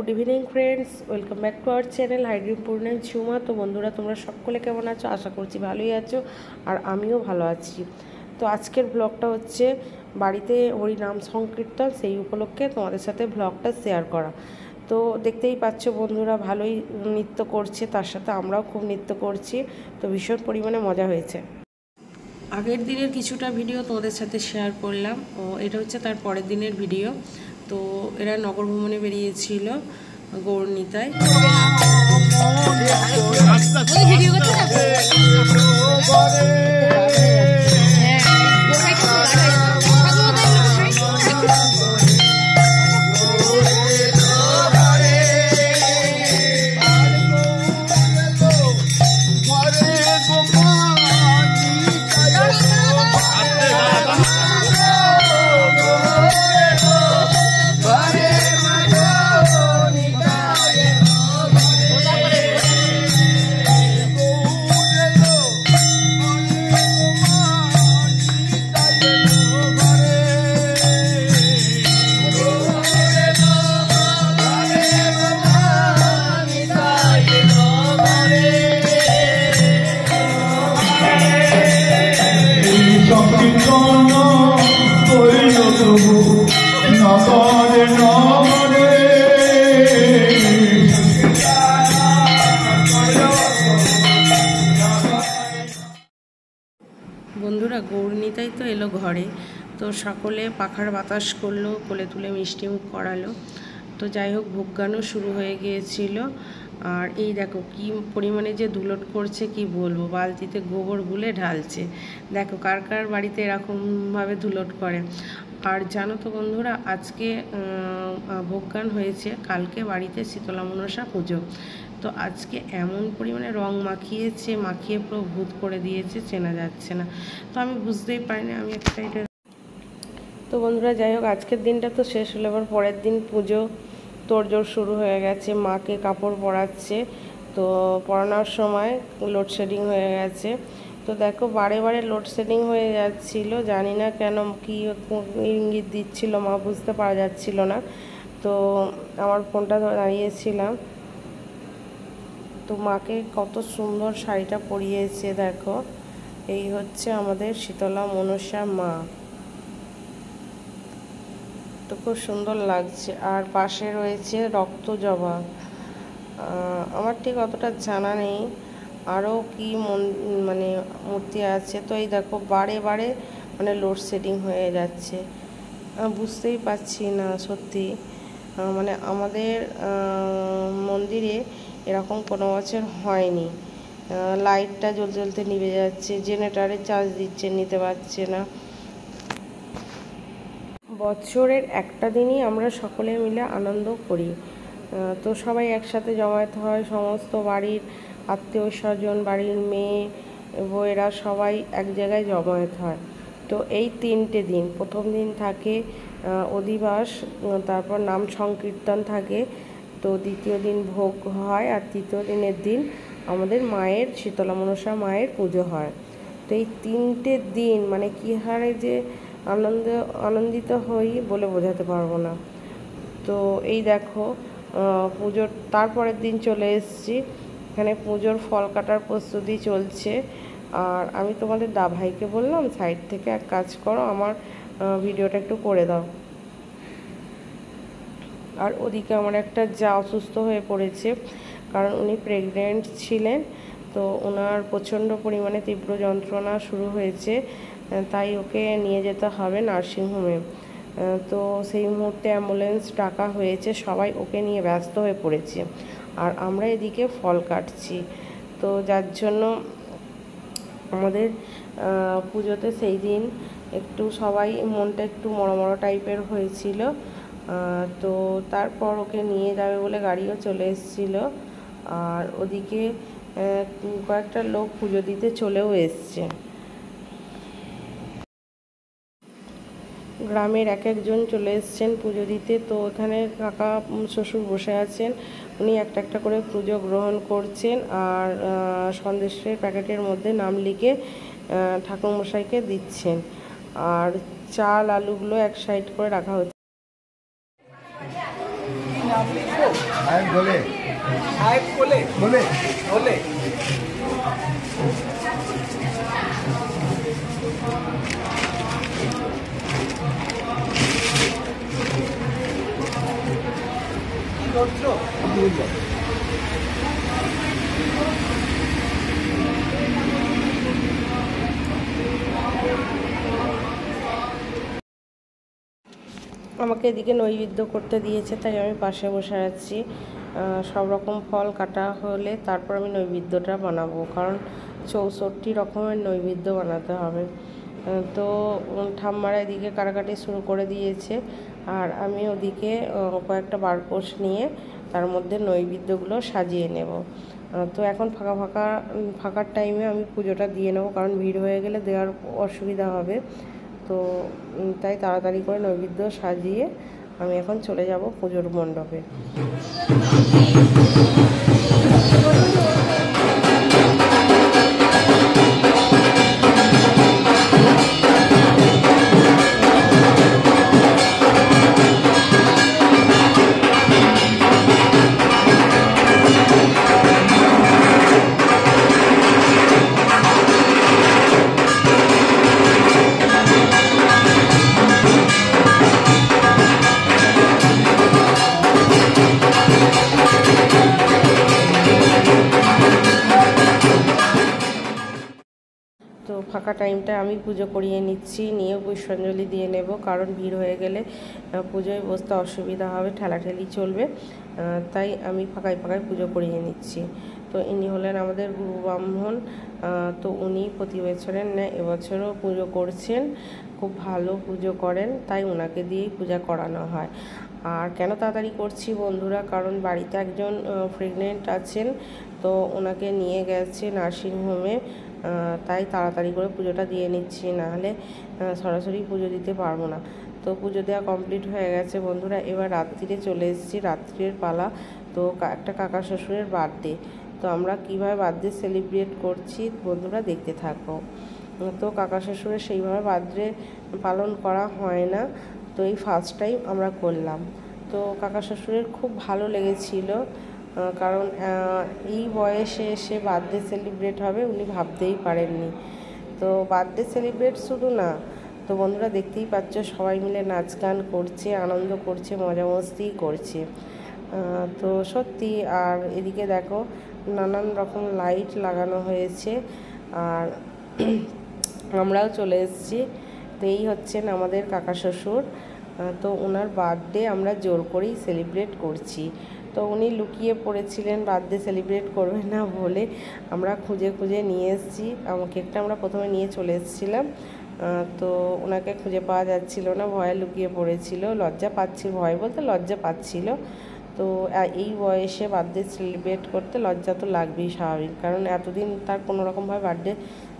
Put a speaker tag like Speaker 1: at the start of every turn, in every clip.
Speaker 1: Good evening friends, welcome back to our channel হাইড্রিম পূর্ণের ঝুমা। তো বন্ধুরা, তোমরা সকলে কেমন আছো? আশা করছি ভালোই আছো, আর আমিও ভালো আছি। তো আজকের ব্লগটা হচ্ছে বাড়িতে হরিনাম সংকীর্তন, সেই উপলক্ষে তোমাদের সাথে ব্লগটা শেয়ার করা। তো দেখতেই পাচ্ছ বন্ধুরা, ভালোই নৃত্য করছে, তার সাথে আমরাও খুব নৃত্য করছি। তো ভীষণ পরিমাণে মজা হয়েছে। আগের দিনের কিছুটা ভিডিও তোমাদের সাথে শেয়ার করলাম, ও এটা হচ্ছে তার পরের দিনের ভিডিও। তো এরা নগর ভ্রমণে বেরিয়েছিল গৌরনীতায়। বন্ধুরা, গৌরনীতাই তো এলো ঘরে। তো সকলে পাখার বাতাস করলো, কোলে তুলে মিষ্টি মুখ করালো। তো যাই হোক, ভোগগানও শুরু হয়ে গিয়েছিল। আর এই দেখো কি পরিমাণে যে ধুলোট করছে, কি বলবো, বালতিতে গোবর গুলে ঢালছে। দেখো কার কার বাড়িতে এরকমভাবে ধুলোট করে। আর জানো তো বন্ধুরা, আজকে ভোগগান হয়েছে, কালকে বাড়িতে শীতলা মনসা পুজো। তো আজকে এমন পরিমাণে রং মাখিয়ে পুরো ভূত করে দিয়েছে, চেনা যাচ্ছে না। তো আমি বুঝতেই পারিনি, আমি একটা এটা। তো বন্ধুরা, যাই হোক, আজকের দিনটা তো শেষ হলো, এবার পরের দিন পুজো তোড়জোড় শুরু হয়ে গেছে। মাকে কাপড় পরাচ্ছে, তো পরানোর সময় লোডশেডিং হয়ে গেছে। তো দেখো বারে বারে লোডশেডিং হয়ে যাচ্ছিল, জানি না কেন, কি ইঙ্গিত দিচ্ছিল মা, বুঝতে পারা যাচ্ছিল না। তো আমার ফোনটা দাঁড়িয়েছিলাম। তো মাকে কত সুন্দর শাড়িটা পরিয়েছে দেখো। এই হচ্ছে আমাদের শীতলা মনসা মা। তো খুব সুন্দর লাগছে। আর পাশে রয়েছে রক্ত জবা। আমার ঠিক অতটা জানা নেই আরও কি মানে মূর্তি আছে। তো এই দেখো বারে বারে মানে লোডশেডিং হয়ে যাচ্ছে, বুঝতেই পারছি না সত্যি। মানে আমাদের মন্দিরে এরকম কোনো বছর হয়নি। লাইটটা জ্বলতে নিভে যাচ্ছে, জেনারেটারে চার্জ দিচ্ছে, নিতে পারছে না। বছরের একটা দিনই আমরা সকলে মিলে আনন্দ করি। তো সবাই একসাথে জমায়েত হয়, সমস্ত বাড়ির আত্মীয় স্বজন, বাড়ির মেয়ে বউয়েরা সবাই এক জায়গায় জমায়েত হয়। তো এই 3টে দিন, প্রথম দিন থাকে অধিবাস, তারপর নাম সংকীর্তন থাকে, তো দ্বিতীয় দিন ভোগ হয়, আর তৃতীয় দিনের দিন আমাদের মায়ের শীতলা মনসা মায়ের পুজো হয়। তো এই 3টে দিন মানে কী হারে যে আনন্দিত হই বলে বোঝাতে পারবো না। তো এই দেখো পুজোর তারপরের দিন চলে এসেছি, এখানে পুজোর ফল কাটার প্রস্তুতি চলছে। আর আমি তোমাদের ভাইকে বললাম সাইড থেকে এক কাজ করো, আমার ভিডিওটা একটু করে দাও। আর ওদিকে আমার একটা যা অসুস্থ হয়ে পড়েছে, কারণ উনি প্রেগনেন্ট ছিলেন। তো ওনার প্রচণ্ড পরিমাণে তীব্র যন্ত্রণা শুরু হয়েছে, তাই ওকে নিয়ে যেতে হবে নার্সিংহোমে। তো সেই মুহূর্তে অ্যাম্বুলেন্স ডাকা হয়েছে, সবাই ওকে নিয়ে ব্যস্ত হয়ে পড়েছে, আর আমরা এদিকে ফল কাটছি। তো যার জন্য আমাদের পুজোতে সেই দিন একটু সবাই মনটা একটু মড়মড় টাইপের হয়েছিল। তো তারপর ওকে নিয়ে যাবে বলে গাড়িও চলে এসেছিলো। আর ওদিকে কয়েকটা লোক পুজো দিতে চলেও এসছে। গ্রামের এক একজন চলে এসছেন পুজো দিতে। তো ওখানে কাকা শ্বশুর বসে আছেন, উনি একটা একটা করে পুজো গ্রহণ করছেন, আর সন্দেশের প্যাকেটের মধ্যে নাম লিখে ঠাকুরমশাইকে দিচ্ছেন। আর চাল আলুগুলো এক সাইড করে রাখা হচ্ছে।
Speaker 2: बोले बोले बोले बोले
Speaker 1: আমাকে এদিকে নৈবেদ্য করতে দিয়েছে, তাই আমি পাশে বসে আছি। সব রকম ফল কাটা হলে তারপর আমি নৈবেদ্যটা বানাবো, কারণ 64 রকমের নৈবেদ্য বানাতে হবে। তো ঠাম্মারা এদিকে কাটাকাটি শুরু করে দিয়েছে, আর আমি ওদিকে কয়েকটা বারকোষ নিয়ে তার মধ্যে নৈবেদ্যগুলো সাজিয়ে নেব। তো এখন ফাঁকার টাইমে আমি পুজোটা দিয়ে নেব, কারণ ভিড় হয়ে গেলে দেওয়ার অসুবিধা হবে। তো তাই তাড়াতাড়ি করে নৈবেদ্য সাজিয়ে আমি এখন চলে যাব পুজোর মণ্ডপে। তো ফাঁকা টাইমটা আমি পুজো করিয়ে নিচ্ছি, নিয়ে পুষ্পাঞ্জলি দিয়ে নেব, কারণ ভিড় হয়ে গেলে পুজোয় বসতে অসুবিধা হবে, ঠেলাঠেলি চলবে। তাই আমি ফাঁকায় পুজো করিয়ে নিচ্ছি। তো ইনি হলেন আমাদের গুরু ব্রাহ্মণ। তো উনি প্রতি বছরের ন্যায় এবছরও পুজো করছেন, খুব ভালো পুজো করেন, তাই ওনাকে দিয়েই পূজা করানো হয়। আর কেন তাড়াতাড়ি করছি বন্ধুরা, কারণ বাড়িতে একজন প্রেগনেন্ট আছেন, তো ওনাকে নিয়ে গেছে নার্সিংহোমে, তাই তাড়াতাড়ি করে পুজোটা দিয়ে নিচ্ছি, নাহলে সরাসরি পুজো দিতে পারবো না। তো পুজো দেওয়া কমপ্লিট হয়ে গেছে বন্ধুরা, এবার রাত্রিরে চলে এসেছি, রাত্রির পালা। তো একটা কাকা শ্বশুরের বার্থডে, তো আমরা কীভাবে বার্থডে সেলিব্রেট করছি বন্ধুরা দেখতে থাকো। তো কাকা শ্বশুরের সেইভাবে বার্থডে পালন করা হয় না, তো এই ফার্স্ট টাইম আমরা করলাম। তো কাকা শ্বশুরের খুব ভালো লেগেছিল, কারণ এই বয়সে এসে বার্থডে সেলিব্রেট হবে উনি ভাবতেই পারেননি। তো বার্থডে সেলিব্রেট শুধু না, তো বন্ধুরা দেখতেই পাচ্ছ সবাই মিলে নাচ গান করছে, আনন্দ করছে, মজা মস্তি করছে। তো সত্যি, আর এদিকে দেখো নানান রকম লাইট লাগানো হয়েছে, আর আমরাও চলে এসেছি। তো এই হচ্ছেন আমাদের কাকা শ্বশুর। তো ওনার বার্থডে আমরা জোর করেই সেলিব্রেট করছি। তো উনি লুকিয়ে পড়েছিলেন বার্থডে সেলিব্রেট করবে না বলে, আমরা খুঁজে নিয়ে এসেছি। কেকটা আমরা প্রথমে নিয়ে চলে এসেছিলাম, তো ওনাকে খুঁজে পাওয়া যাচ্ছিল না, ভয়ে লুকিয়ে পড়েছিল, লজ্জা পাচ্ছিল, ভয় বলতে লজ্জা পাচ্ছিল। তো এই বয়সে বার্থডে সেলিব্রেট করতে লজ্জা তো লাগবেই, স্বাভাবিক, কারণ এতদিন তার কোনো রকমভাবে বার্থডে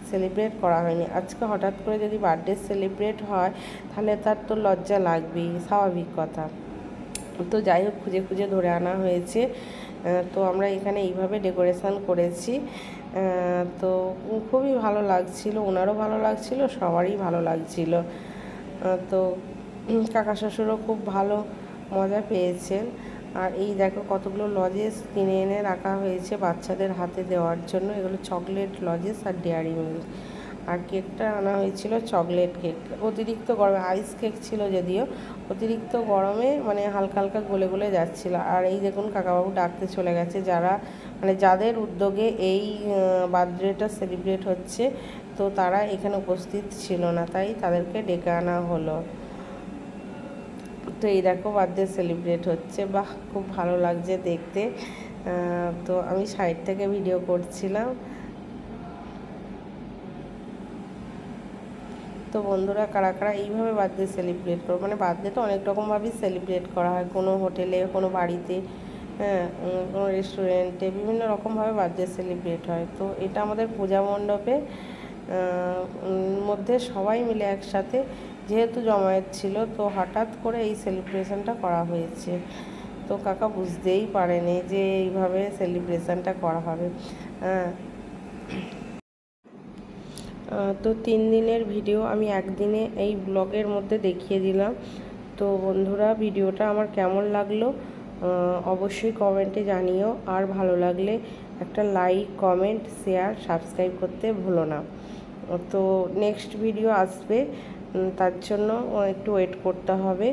Speaker 1: সেলিব্রেট করা হয়নি। আজকে হঠাৎ করে যদি বার্থডে সেলিব্রেট হয় তাহলে তার তো লজ্জা লাগবেই, স্বাভাবিক কথা। তো যাই হোক খুঁজে ধরে আনা হয়েছে। তো আমরা এখানে এইভাবে ডেকোরেশন করেছি। তো খুবই ভালো লাগছিল, ওনারও ভালো লাগছিল, সবারই ভালো লাগছিল। তো কাকা শ্বশুরও খুব ভালো মজা পেয়েছেন। আর এই দেখো কতগুলো লজেস কিনে এনে রাখা হয়েছে বাচ্চাদের হাতে দেওয়ার জন্য, এগুলো চকলেট লজেস আর ডেয়ারি মিল্ক। আর কেকটা আনা হয়েছিল চকলেট কেক, অতিরিক্ত গরমে, আইস কেক ছিল যদিও, অতিরিক্ত গরমে মানে হালকা গলে যাচ্ছিল। আর এই দেখুন কাকাবাবু ডাকতে চলে গেছে, যাদের উদ্যোগে এই বার্থডেটা সেলিব্রেট হচ্ছে, তো তারা এখানে উপস্থিত ছিল না, তাই তাদেরকে ডেকে আনা হলো। তো এই দেখো বার্থডে সেলিব্রেট হচ্ছে, বাহ খুব ভালো লাগছে দেখতে। তো আমি সাইড থেকে ভিডিও করছিলাম। তো বন্ধুরা কারা এইভাবে বার্থডে সেলিব্রেট করো, মানে বার্থডে তো অনেক রকমভাবেই সেলিব্রেট করা হয়, কোনো হোটেলে, কোনো বাড়িতে, হ্যাঁ, কোনো রেস্টুরেন্টে, বিভিন্ন রকমভাবে বার্থডে সেলিব্রেট হয়। তো এটা আমাদের পূজা মণ্ডপে মধ্যে সবাই মিলে একসাথে, যেহেতু জমায়েত ছিল, তো হঠাৎ করে এই সেলিব্রেশনটা করা হয়েছে। তো কাকা বুঝতেই পারেনি যে এইভাবে সেলিব্রেশনটা করা হবে। তো 3 দিনের ভিডিও আমি একদিনে এই ব্লগের মধ্যে দেখিয়ে দিলাম। তো বন্ধুরা ভিডিওটা আমার কেমন লাগলো অবশ্যই কমেন্টে জানিও। আর ভালো লাগলে একটা লাইক, কমেন্ট, শেয়ার, সাবস্ক্রাইব করতে ভুলো না। তো নেক্সট ভিডিও আসবে, তার জন্য একটু ওয়েট করতে হবে।